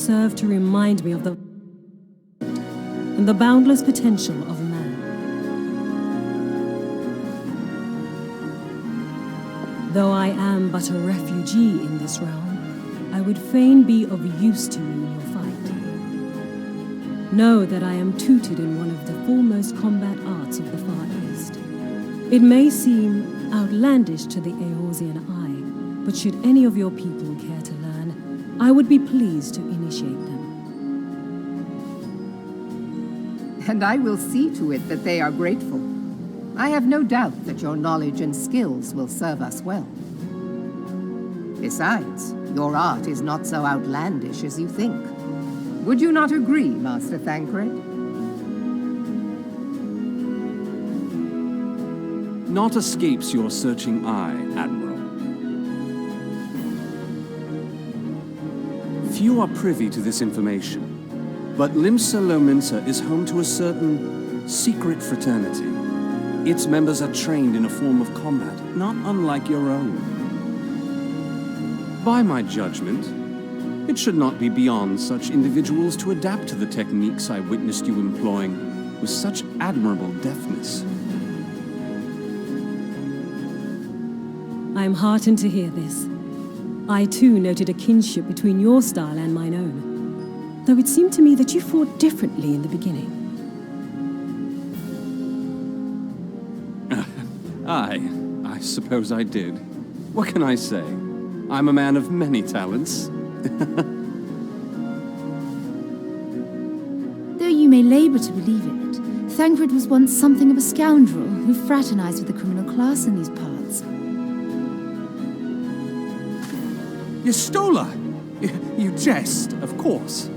serve to remind me of the boundless potential of man. Though I am but a refugee in this realm, I would fain be of use to you in your fight. Know that I am tutored in one of the foremost combat arts of the Far East. It may seem outlandish to the Eorzean eye, but should any of your people care to learn, I would be pleased to initiate them. And I will see to it that they are grateful. I have no doubt that your knowledge and skills will serve us well. Besides, your art is not so outlandish as you think. Would you not agree, Master Thancred? Naught escapes your searching eye, Admiral. Few are privy to this information, but Limsa Lominsa is home to a certain secret fraternity. Its members are trained in a form of combat, not unlike your own. By my judgment, it should not be beyond such individuals to adapt to the techniques I witnessed you employing with such admirable deftness. I am heartened to hear this. I too noted a kinship between your style and mine own, though it seemed to me that you fought differently in the beginning. I suppose I did. What can I say? I'm a man of many talents. Though you may labor to believe it, Thancred was once something of a scoundrel who fraternized with the criminal class in these parts. Yestola! You jest, of course.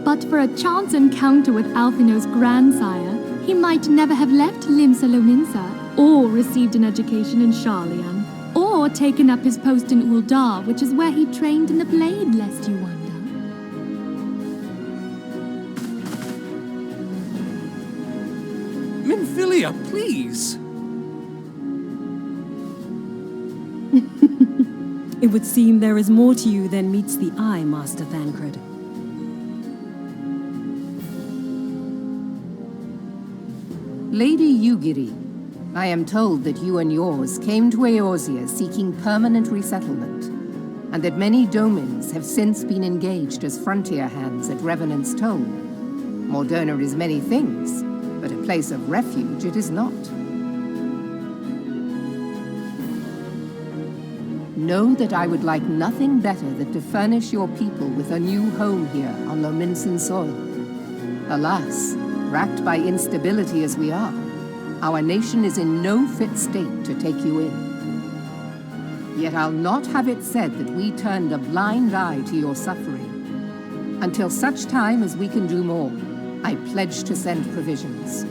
But for a chance encounter with Alphino's grandsire, he might never have left Limsa Lominsa, or received an education in Sharlayan, or taken up his post in Uldar, which is where he trained in the blade, lest you wonder. Minfilia, please! It would seem there is more to you than meets the eye, Master Thancred. Lady Yugiri, I am told that you and yours came to Eorzea seeking permanent resettlement, and that many domins have since been engaged as frontier hands at Revenant's Toll. Mordona is many things, but a place of refuge it is not. Know that I would like nothing better than to furnish your people with a new home here on Lominsan soil. Alas, racked by instability as we are, our nation is in no fit state to take you in. Yet I'll not have it said that we turned a blind eye to your suffering. Until such time as we can do more, I pledge to send provisions.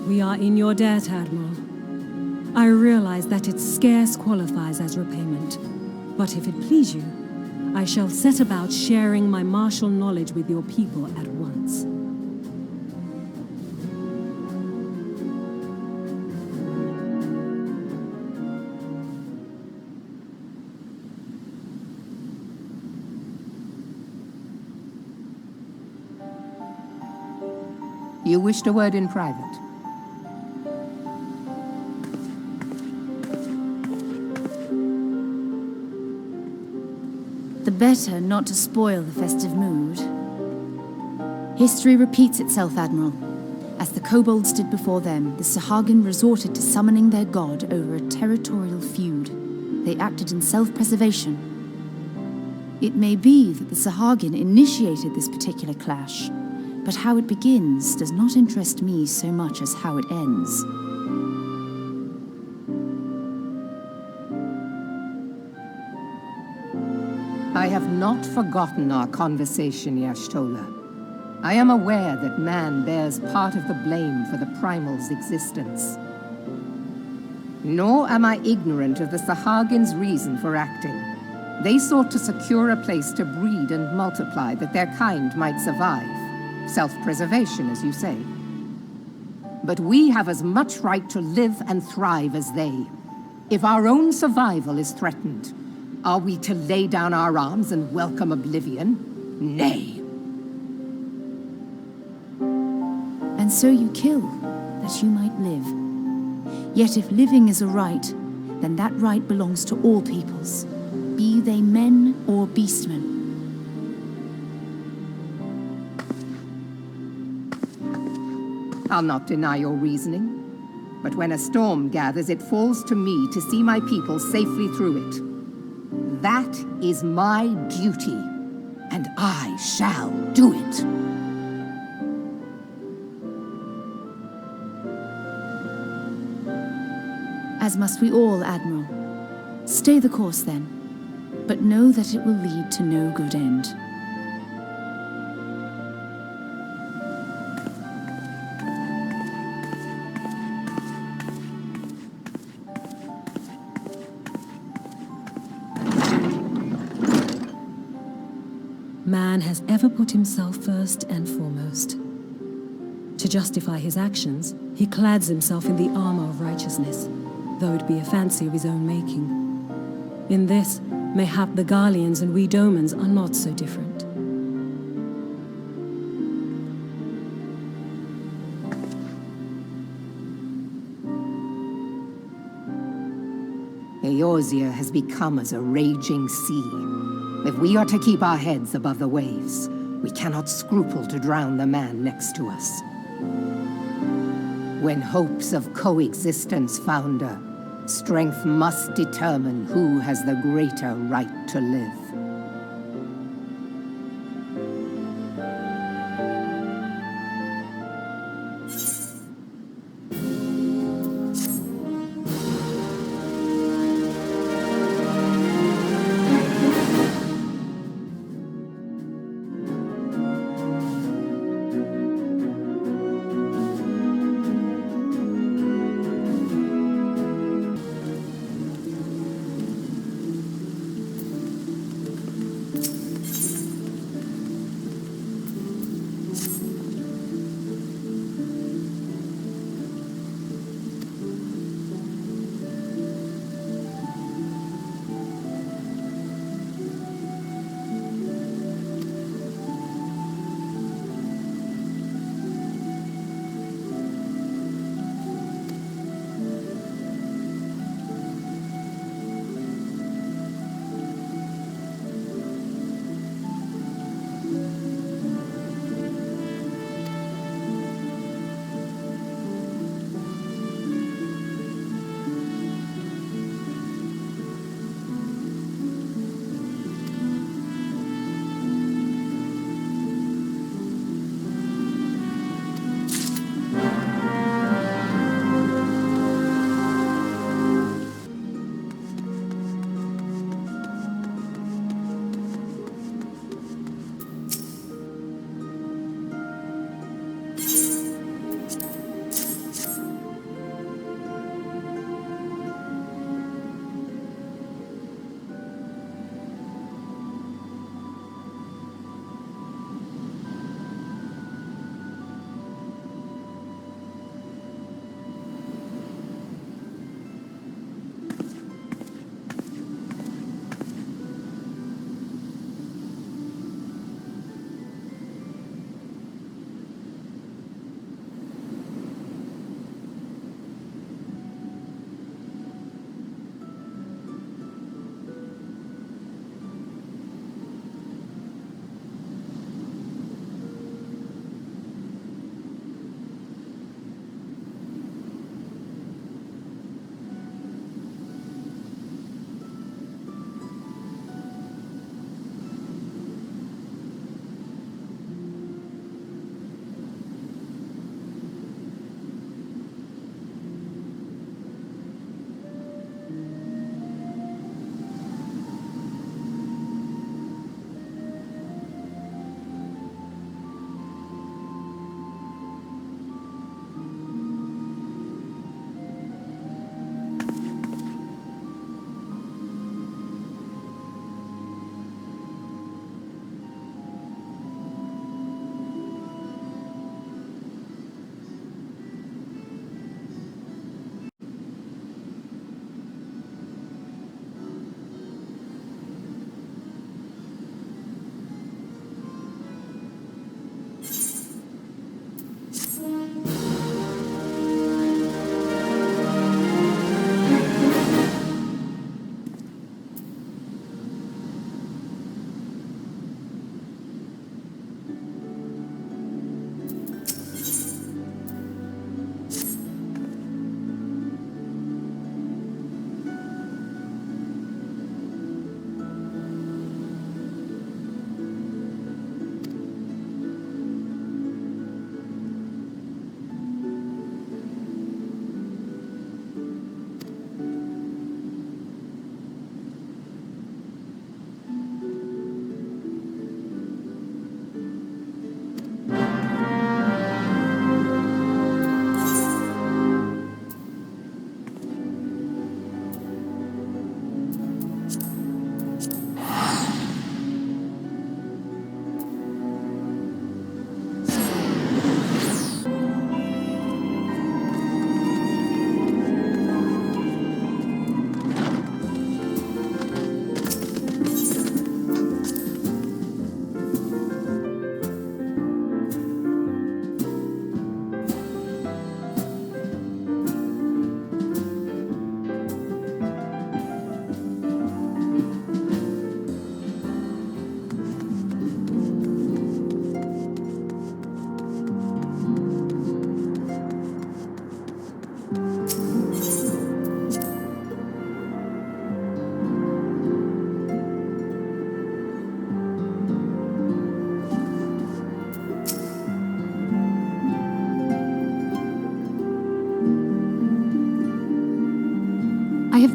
We are in your debt, Admiral. I realize that it scarce qualifies as repayment, but if it please you, I shall set about sharing my martial knowledge with your people at once. You wished a word in private. The better not to spoil the festive mood. History repeats itself, Admiral. As the kobolds did before them, the Sahagin resorted to summoning their god over a territorial feud. They acted in self-preservation. It may be that the Sahagin initiated this particular clash, but how it begins does not interest me so much as how it ends. I have not forgotten our conversation, Y'ashtola. I am aware that man bears part of the blame for the Primal's existence. Nor am I ignorant of the Sahagin's reason for acting. They sought to secure a place to breed and multiply that their kind might survive. Self-preservation, as you say. But we have as much right to live and thrive as they. If our own survival is threatened, are we to lay down our arms and welcome oblivion? Nay. And so you kill, that you might live. Yet if living is a right, then that right belongs to all peoples, be they men or beastmen. I'll not deny your reasoning. But when a storm gathers, it falls to me to see my people safely through it. That is my duty, and I shall do it. As must we all, Admiral. Stay the course then, but know that it will lead to no good end. Man has ever put himself first and foremost. To justify his actions, he clads himself in the armor of righteousness, though it be a fancy of his own making. In this, mayhap the Garleans and we Domans are not so different. Eorzea has become as a raging sea. If we are to keep our heads above the waves, we cannot scruple to drown the man next to us. When hopes of coexistence founder, strength must determine who has the greater right to live.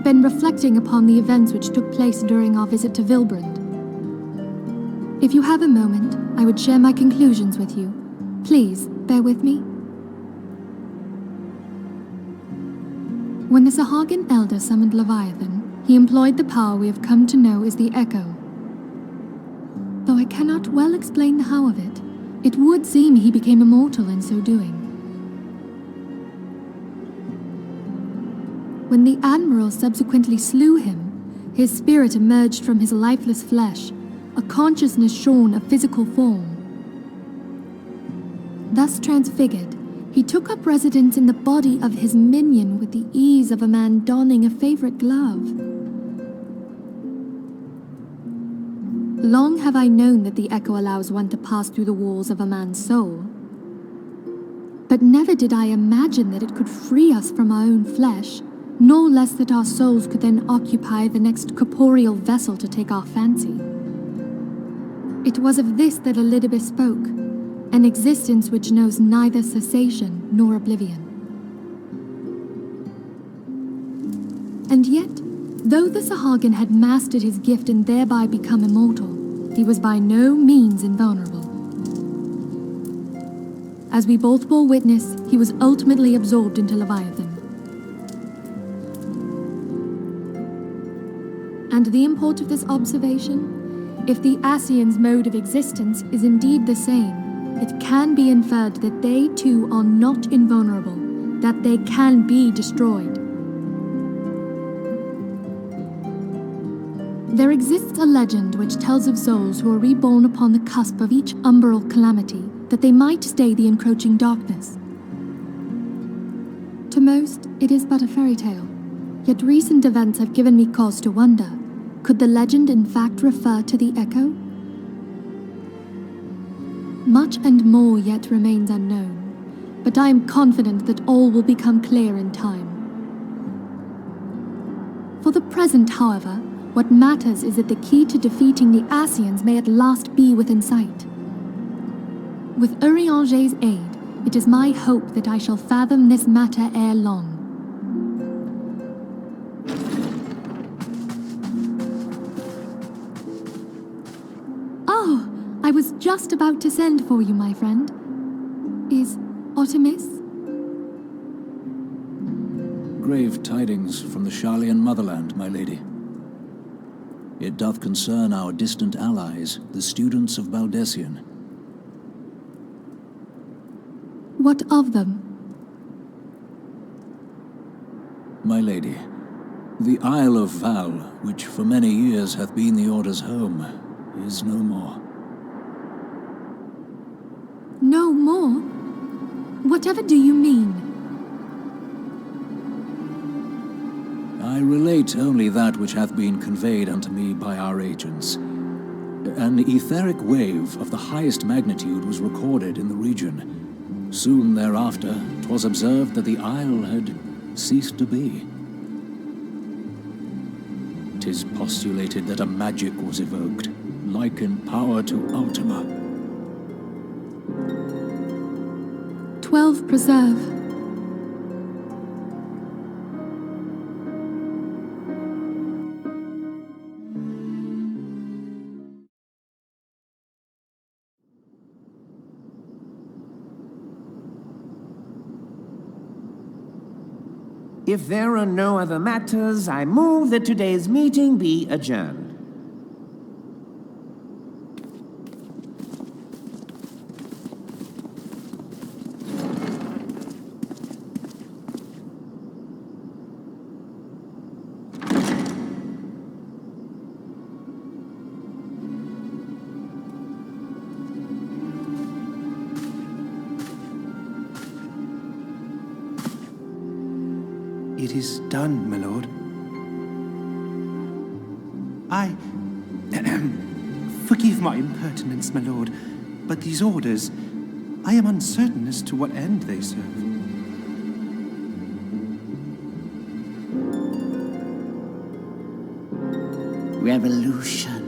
been reflecting upon the events which took place during our visit to Vilbrand. If you have a moment, I would share my conclusions with you. Please, bear with me. When the Sahagin Elder summoned Leviathan, he employed the power we have come to know as the Echo. Though I cannot well explain the how of it, it would seem he became immortal in so doing. When the Admiral subsequently slew him, his spirit emerged from his lifeless flesh, a consciousness shorn of physical form. Thus transfigured, he took up residence in the body of his minion with the ease of a man donning a favorite glove. Long have I known that the Echo allows one to pass through the walls of a man's soul. But never did I imagine that it could free us from our own flesh, nor less that our souls could then occupy the next corporeal vessel to take our fancy. It was of this that Elidibus spoke, an existence which knows neither cessation nor oblivion. And yet, though the Sahagin had mastered his gift and thereby become immortal, he was by no means invulnerable. As we both bore witness, he was ultimately absorbed into Leviathan. And the import of this observation? If the Ascians' mode of existence is indeed the same, it can be inferred that they too are not invulnerable, that they can be destroyed. There exists a legend which tells of souls who are reborn upon the cusp of each umbral calamity, that they might stay the encroaching darkness. To most, it is but a fairy tale, yet recent events have given me cause to wonder. Could the legend in fact refer to the Echo? Much and more yet remains unknown, but I am confident that all will become clear in time. For the present, however, what matters is that the key to defeating the Ascians may at last be within sight. With Urianger's aid, it is my hope that I shall fathom this matter ere long. I was just about to send for you, my friend. Is Artemis? Grave tidings from the Sharlayan motherland, my lady. It doth concern our distant allies, the students of Baldessian. What of them? My lady, the Isle of Val, which for many years hath been the Order's home, is no more. No more? Whatever do you mean? I relate only that which hath been conveyed unto me by our agents. An etheric wave of the highest magnitude was recorded in the region. Soon thereafter, 'twas observed that the isle had ceased to be. 'Tis postulated that a magic was evoked, like in power to Ultima. 12 preserve. If there are no other matters, I move that today's meeting be adjourned. It is done, my lord. Forgive my impertinence, my lord, but these orders, I am uncertain as to what end they serve. Revolution.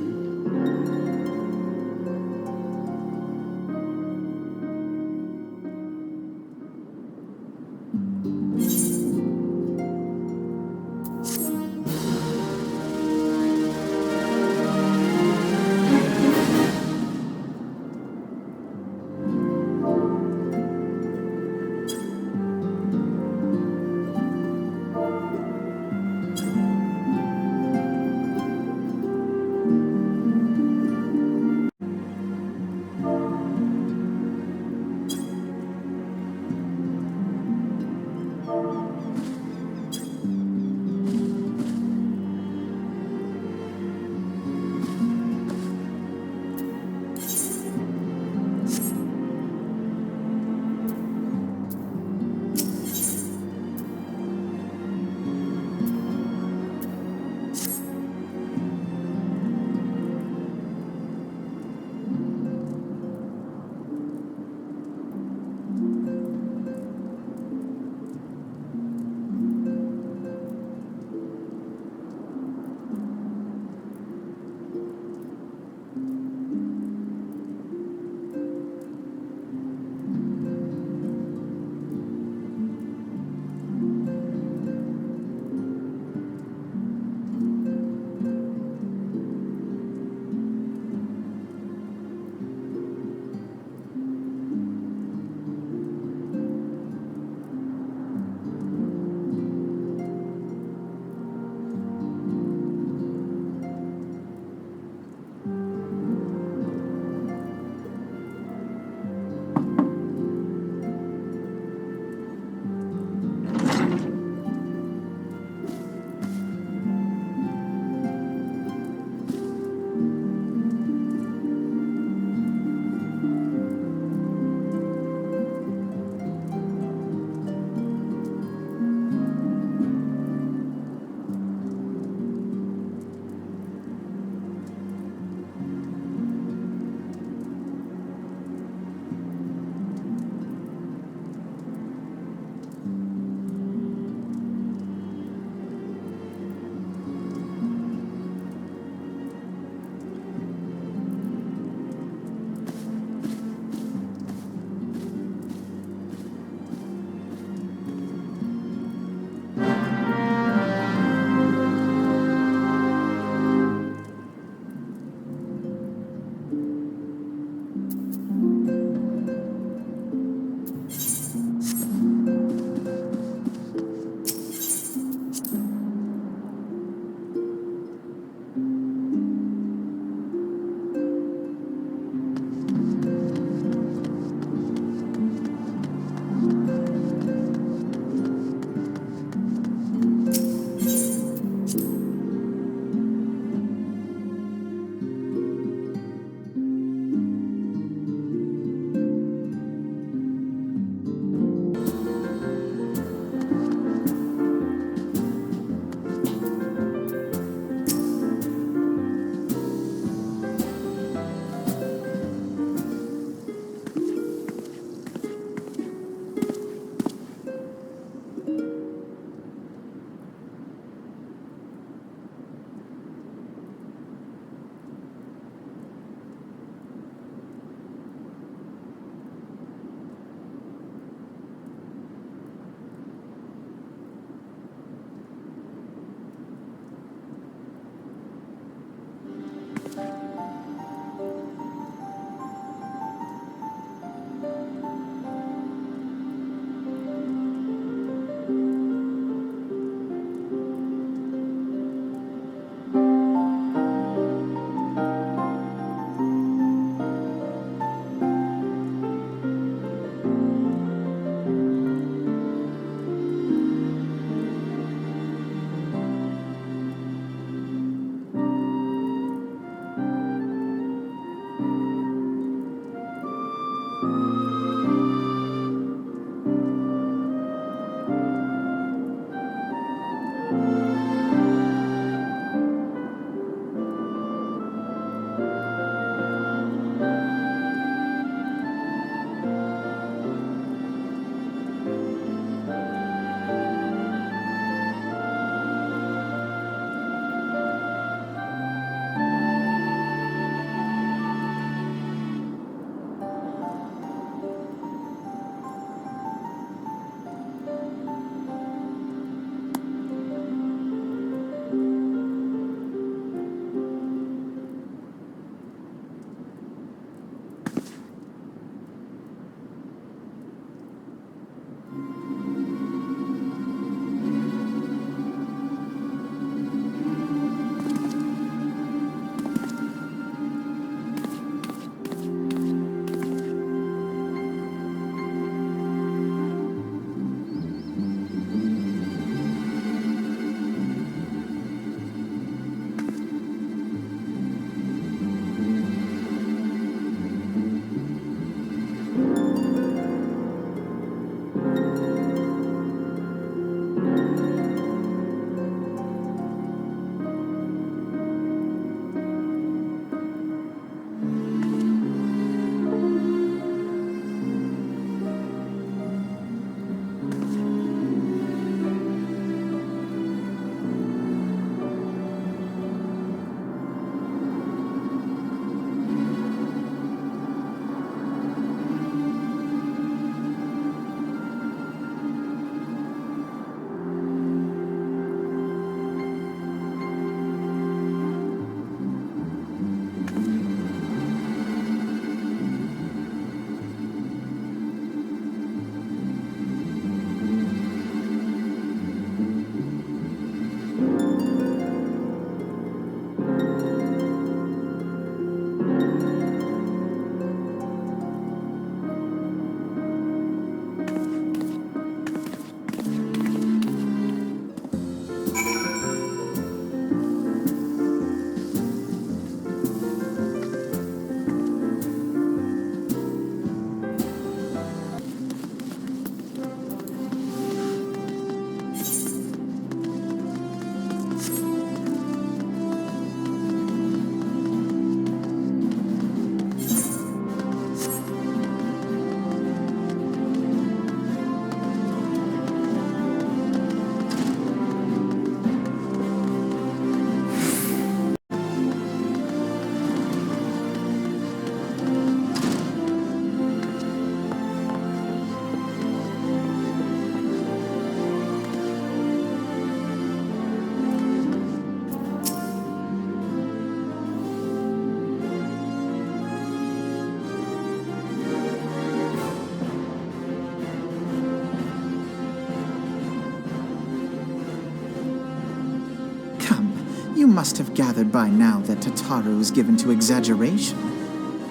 You must have gathered by now that Tataru is given to exaggeration.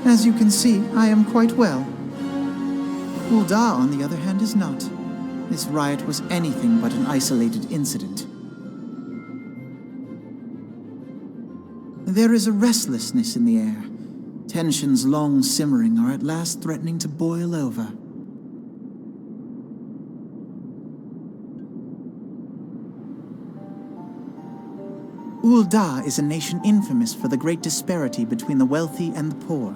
As you can see, I am quite well. Ul'dah, on the other hand, is not. This riot was anything but an isolated incident. There is a restlessness in the air. Tensions long simmering are at last threatening to boil over. Ul'dah is a nation infamous for the great disparity between the wealthy and the poor.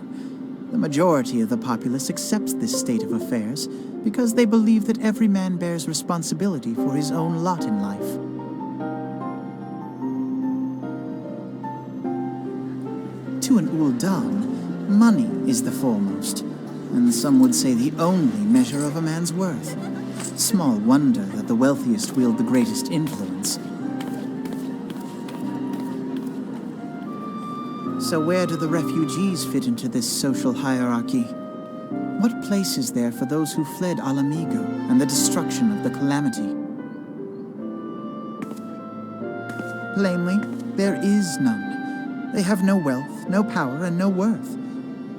The majority of the populace accepts this state of affairs because they believe that every man bears responsibility for his own lot in life. To an Ul'dan, money is the foremost, and some would say the only measure of a man's worth. Small wonder that the wealthiest wield the greatest influence. So where do the refugees fit into this social hierarchy? What place is there for those who fled Alamigo and the destruction of the Calamity? Plainly, there is none. They have no wealth, no power, and no worth.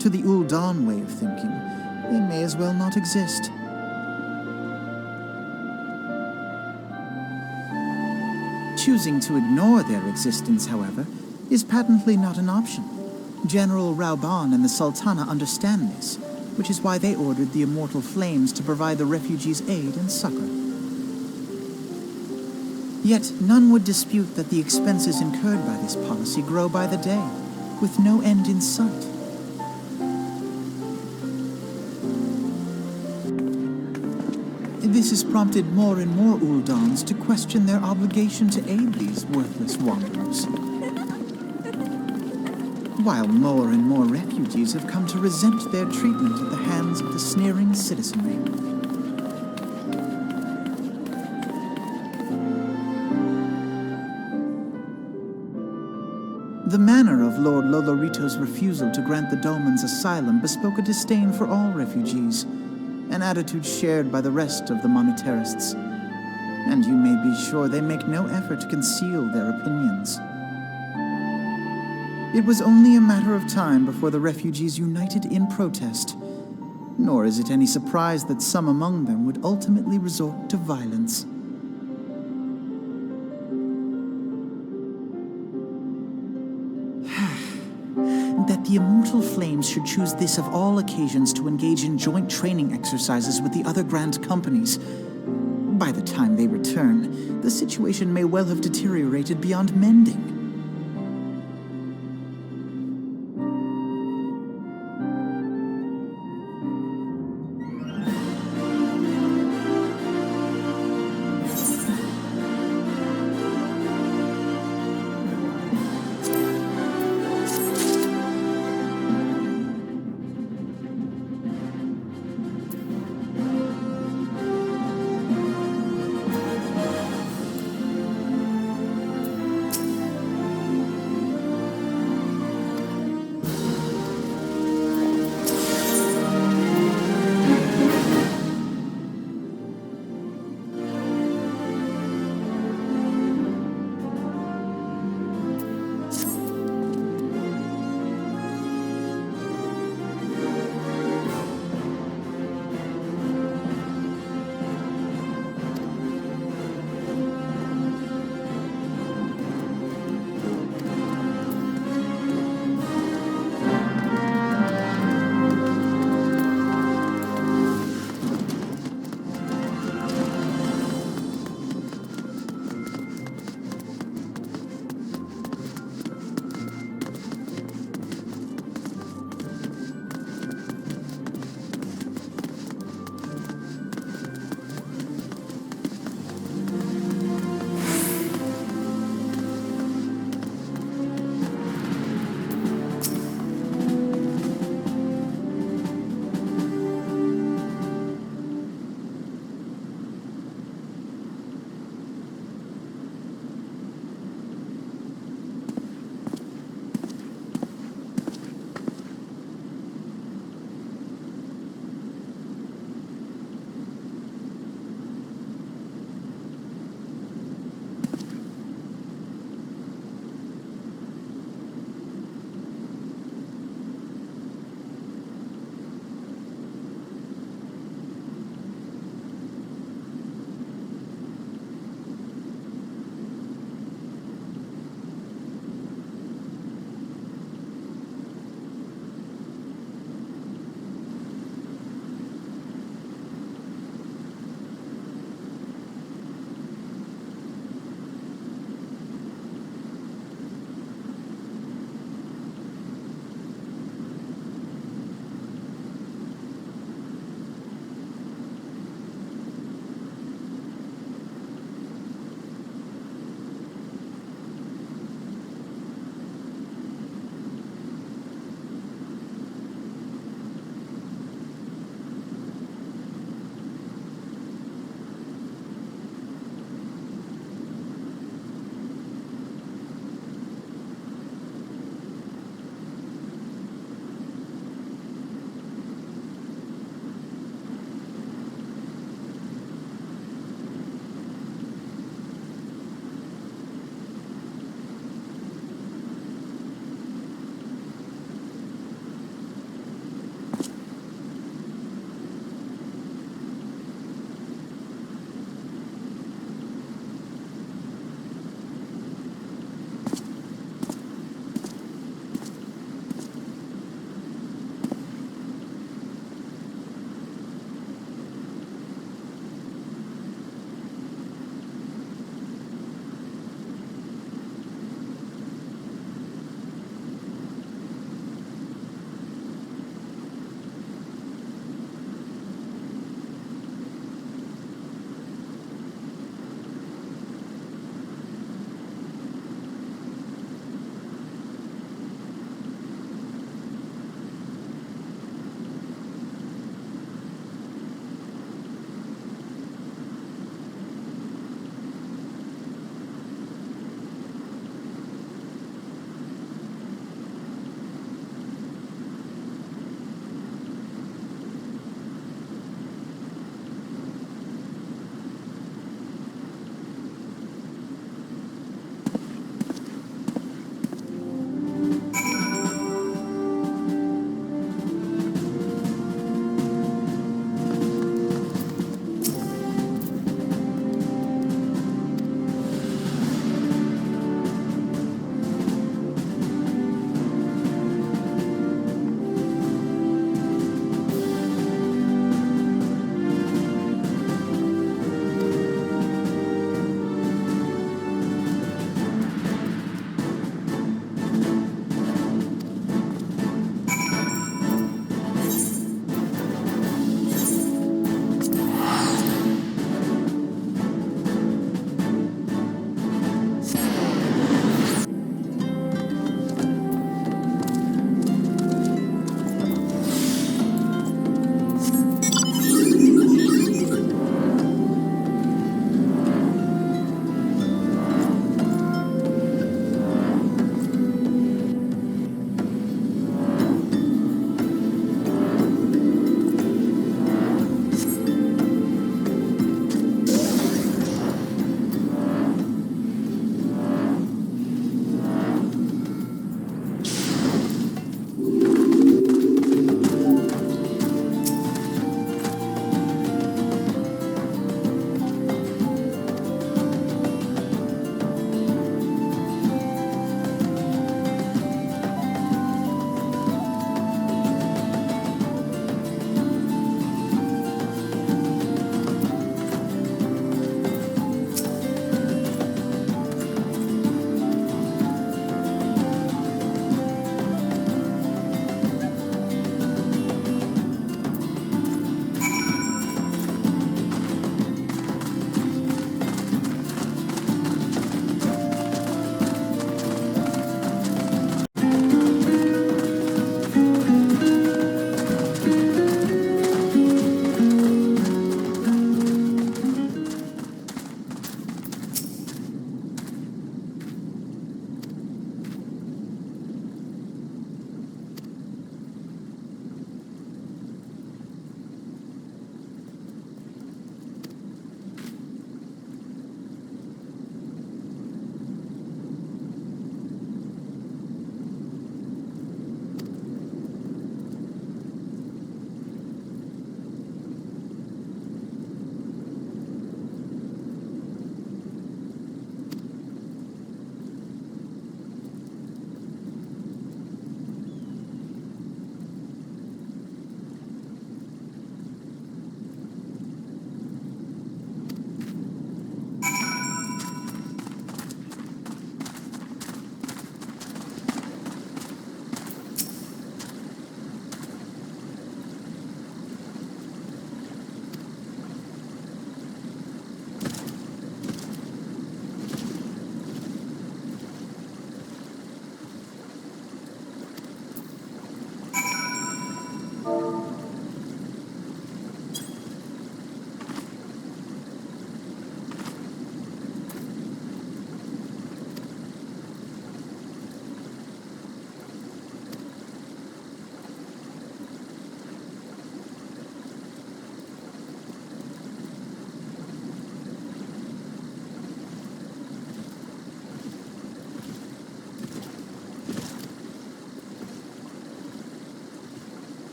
To the Ul'dan way of thinking, they may as well not exist. Choosing to ignore their existence, however, is patently not an option. General Rauban and the Sultana understand this, which is why they ordered the Immortal Flames to provide the refugees aid and succor. Yet none would dispute that the expenses incurred by this policy grow by the day, with no end in sight. This has prompted more and more Ul'dans to question their obligation to aid these worthless wanderers. While more and more refugees have come to resent their treatment at the hands of the sneering citizenry. The manner of Lord Lolorito's refusal to grant the Domans asylum bespoke a disdain for all refugees, an attitude shared by the rest of the monetarists. And you may be sure they make no effort to conceal their opinions. It was only a matter of time before the refugees united in protest, nor is it any surprise that some among them would ultimately resort to violence. That the Immortal Flames should choose this of all occasions to engage in joint training exercises with the other Grand Companies. By the time they return, the situation may well have deteriorated beyond mending.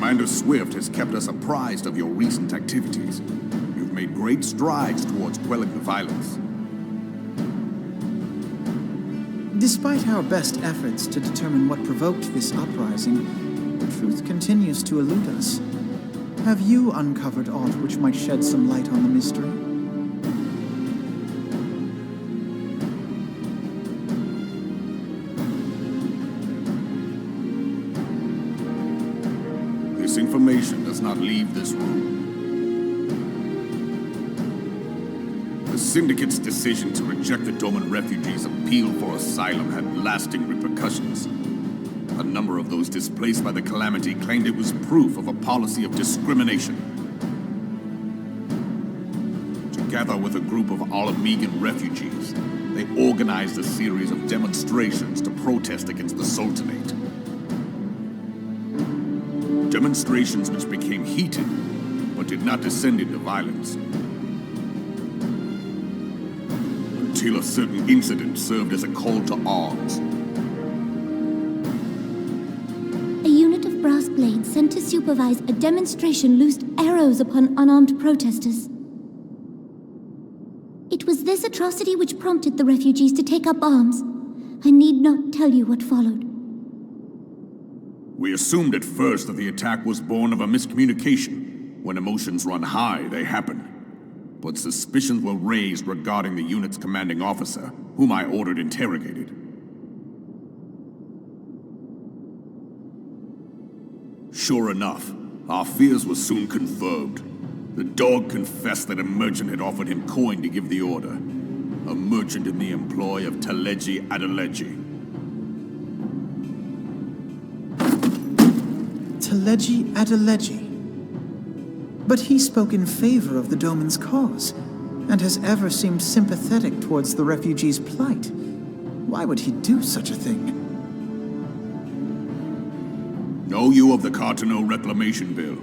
Commander Swift has kept us apprised of your recent activities. You've made great strides towards quelling the violence. Despite our best efforts to determine what provoked this uprising, the truth continues to elude us. Have you uncovered aught which might shed some light on the mystery? This information does not leave this room. The Syndicate's decision to reject the Doman refugees' appeal for asylum had lasting repercussions. A number of those displaced by the calamity claimed it was proof of a policy of discrimination. Together with a group of Alamegan refugees, they organized a series of demonstrations to protest against the Sultanate. Demonstrations which became heated, but did not descend into violence. Until a certain incident served as a call to arms. A unit of brass blades sent to supervise a demonstration loosed arrows upon unarmed protesters. It was this atrocity which prompted the refugees to take up arms. I need not tell you what followed. We assumed at first that the attack was born of a miscommunication. When emotions run high, they happen. But suspicions were raised regarding the unit's commanding officer, whom I ordered interrogated. Sure enough, our fears were soon confirmed. The dog confessed that a merchant had offered him coin to give the order. A merchant in the employ of Teleji Adeleji. Teleji Adeleji. But he spoke in favor of the Doman's cause, and has ever seemed sympathetic towards the refugees' plight. Why would he do such a thing? Know you of the Cartano Reclamation Bill?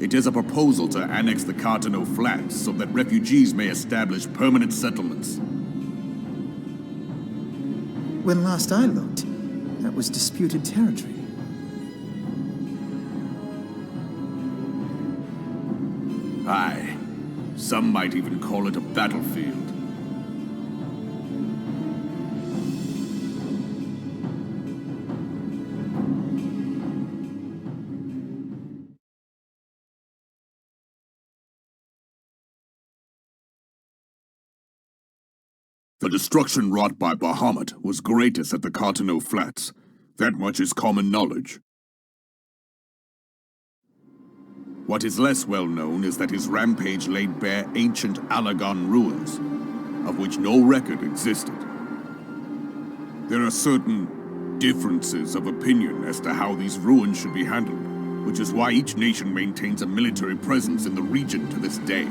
It is a proposal to annex the Cartano Flats so that refugees may establish permanent settlements. When last I looked, that was disputed territory. Aye. Some might even call it a battlefield. The destruction wrought by Bahamut was greatest at the Cartano Flats. That much is common knowledge. What is less well known is that his rampage laid bare ancient Alagon ruins, of which no record existed. There are certain differences of opinion as to how these ruins should be handled, which is why each nation maintains a military presence in the region to this day.